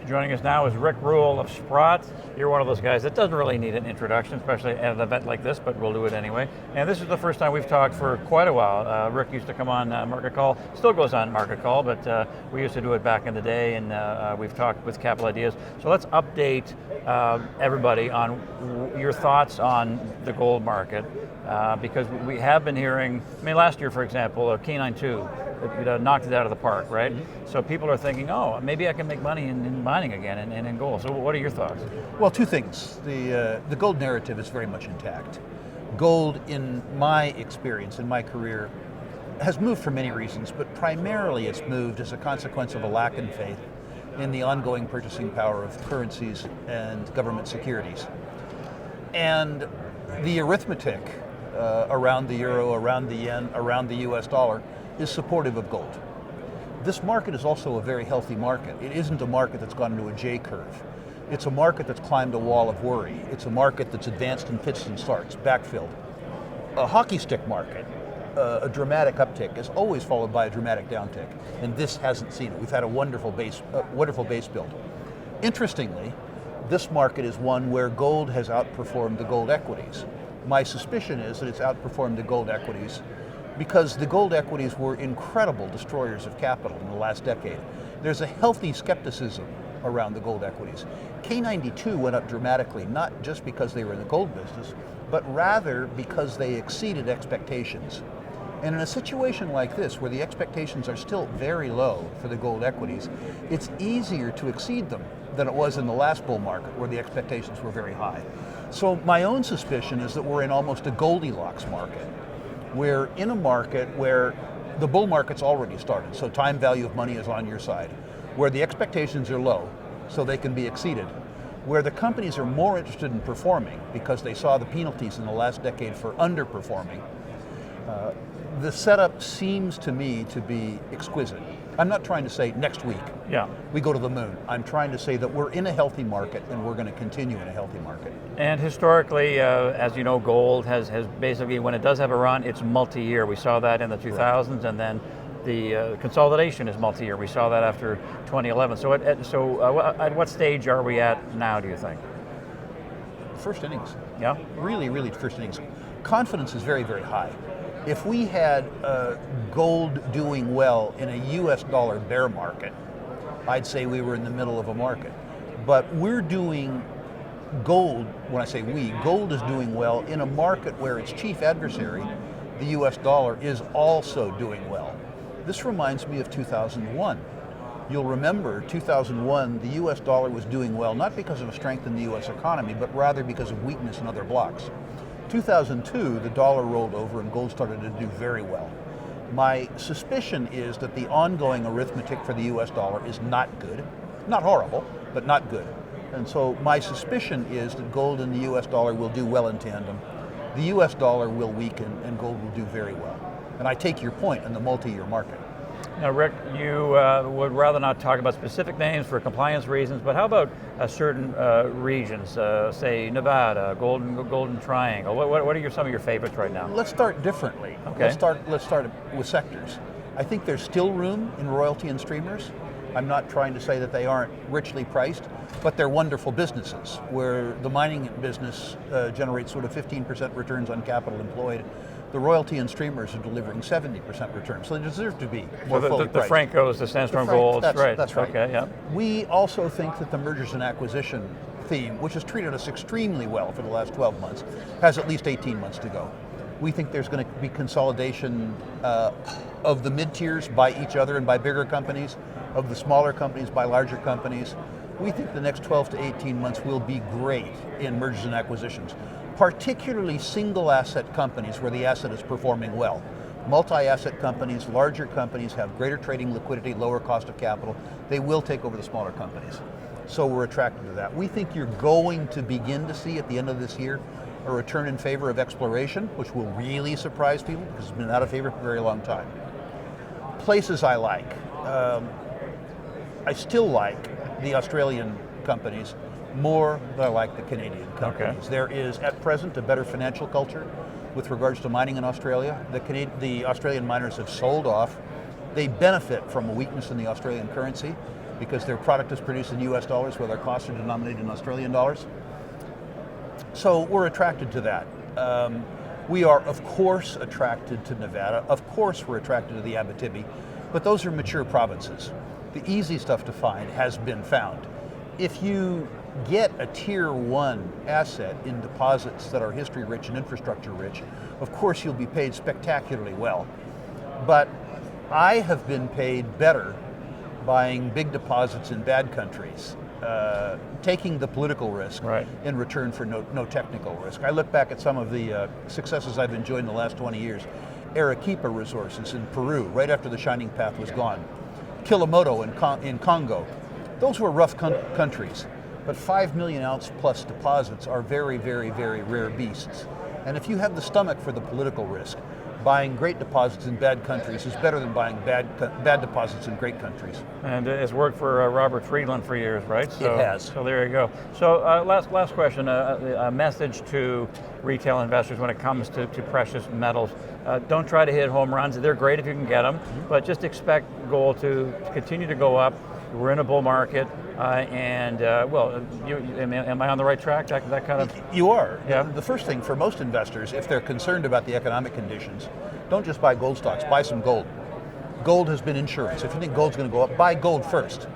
Joining us now is Rick Rule of Sprott. You're one of those guys that doesn't really need an introduction, especially at an event like this, but we'll do it anyway. And this is the first time we've talked for quite a while. Rick used to come on Market Call, still goes on Market Call, but we used to do it back in the day, and we've talked with Capital Ideas. So let's update everybody on your thoughts on the gold market, because we have been hearing, last year, for example, K92, knocked it out of the park, right? Mm-hmm. So people are thinking, oh, maybe I can make money in mining again and in gold. So what are your thoughts? Well, two things. The gold narrative is very much intact. Gold, in my experience, in my career, has moved for many reasons, but primarily it's moved as a consequence of a lack in faith in the ongoing purchasing power of currencies and government securities. And the arithmetic around the euro, around the yen, around the US dollar is supportive of gold. This market is also a very healthy market. It isn't a market that's gone into a J curve. It's a market that's climbed a wall of worry. It's a market that's advanced in fits and starts, backfilled. A hockey stick market, a dramatic uptick is always followed by a dramatic downtick, and this hasn't seen it. We've had a wonderful base build. Interestingly, this market is one where gold has outperformed the gold equities. My suspicion is that it's outperformed the gold equities because the gold equities were incredible destroyers of capital in the last decade. There's a healthy skepticism around the gold equities. K92 went up dramatically, not just because they were in the gold business, but rather because they exceeded expectations. And in a situation like this, where the expectations are still very low for the gold equities, it's easier to exceed them than it was in the last bull market, where the expectations were very high. So my own suspicion is that we're in almost a Goldilocks market. We're in a market where the bull market's already started, so time value of money is on your side, where the expectations are low, so they can be exceeded, where the companies are more interested in performing because they saw the penalties in the last decade for underperforming. The setup seems to me to be exquisite. I'm not trying to say next week we go to the moon. I'm trying to say that we're in a healthy market and we're going to continue in a healthy market. And historically, as you know, gold has basically, when it does have a run, it's multi-year. We saw that in the 2000s, right. And then the consolidation is multi-year. We saw that after 2011. So at what stage are we at now, do you think? First innings. Yeah? Really first innings. Confidence is very, very high. If we had gold doing well in a US dollar bear market, I'd say we were in the middle of a market. But we're doing gold, when I say we, gold is doing well in a market where its chief adversary, the US dollar, is also doing well. This reminds me of 2001. You'll remember 2001, the US dollar was doing well, not because of a strength in the US economy, but rather because of weakness in other blocks. 2002, the dollar rolled over and gold started to do very well. My suspicion is that the ongoing arithmetic for the US dollar is not good. Not horrible, but not good. And so my suspicion is that gold and the US dollar will do well in tandem. The US dollar will weaken and gold will do very well. And I take your point in the multi-year market. Now, Rick, you would rather not talk about specific names for compliance reasons, but how about certain regions, say Nevada, Golden Triangle? What are some of your favorites right now? Let's start differently. Okay. Let's start with sectors. I think there's still room in royalty and streamers. I'm not trying to say that they aren't richly priced, but they're wonderful businesses where the mining business generates sort of 15% returns on capital employed. The royalty and streamers are delivering 70% returns, so they deserve to be more fully priced. The Francos, the Sandstorm Golds, right? That's right. Okay, yeah. We also think that the mergers and acquisition theme, which has treated us extremely well for the last 12 months, has at least 18 months to go. We think there's going to be consolidation of the mid-tiers by each other and by bigger companies, of the smaller companies by larger companies. We think the next 12 to 18 months will be great in mergers and acquisitions, particularly single asset companies where the asset is performing well. Multi-asset companies, larger companies have greater trading liquidity, lower cost of capital. They will take over the smaller companies. So we're attracted to that. We think you're going to begin to see at the end of this year a return in favor of exploration, which will really surprise people because it's been out of favor for a very long time. Places I like. I still like the Australian companies more than I like the Canadian companies. Okay. There is, at present, a better financial culture with regards to mining in Australia. The Australian miners have sold off. They benefit from a weakness in the Australian currency. because their product is produced in US dollars while their costs are denominated in Australian dollars. So we're attracted to that. We are, of course, attracted to Nevada. Of course, we're attracted to the Abitibi, but those are mature provinces. The easy stuff to find has been found. If you get a tier 1 asset in deposits that are history rich and infrastructure rich, of course you'll be paid spectacularly well. But I have been paid better buying big deposits in bad countries, taking the political risk in return for no technical risk. I look back at some of the successes I've enjoyed in the last 20 years. Arequipa resources in Peru, right after the Shining Path was gone. Kilomoto in Congo. Those were rough countries, but 5 million ounce plus deposits are very, very, very rare beasts. And if you have the stomach for the political risk, buying great deposits in bad countries is better than buying bad deposits in great countries. And it's worked for Robert Friedland for years, right? So, it has. So there you go. So last question, a message to retail investors when it comes to precious metals. Don't try to hit home runs. They're great if you can get them, but just expect gold to continue to go up. We're in a bull market, am I on the right track? That kind of. You are. Yeah. The first thing for most investors, if they're concerned about the economic conditions, don't just buy gold stocks. Buy some gold. Gold has been insurance. If you think gold's going to go up, buy gold first.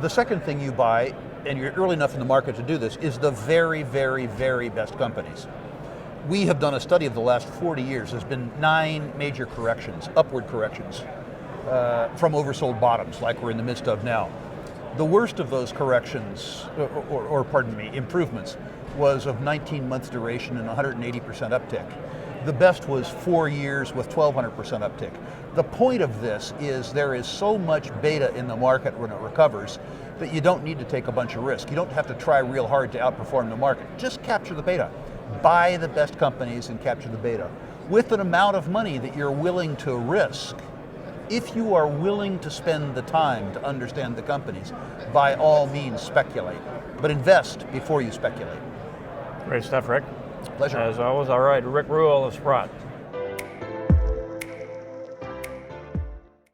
The second thing you buy, and you're early enough in the market to do this, is the very, very, very best companies. We have done a study of the last 40 years. There's been 9 major corrections, upward corrections. From oversold bottoms like we're in the midst of now. The worst of those corrections, improvements, was of 19 months duration and 180% uptick. The best was 4 years with 1200% uptick. The point of this is there is so much beta in the market when it recovers that you don't need to take a bunch of risk. You don't have to try real hard to outperform the market. Just capture the beta. Buy the best companies and capture the beta. With an amount of money that you're willing to risk, if you are willing to spend the time to understand the companies, by all means speculate. But invest before you speculate. Great stuff, Rick. Pleasure. As always. All right, Rick Rule of Sprott.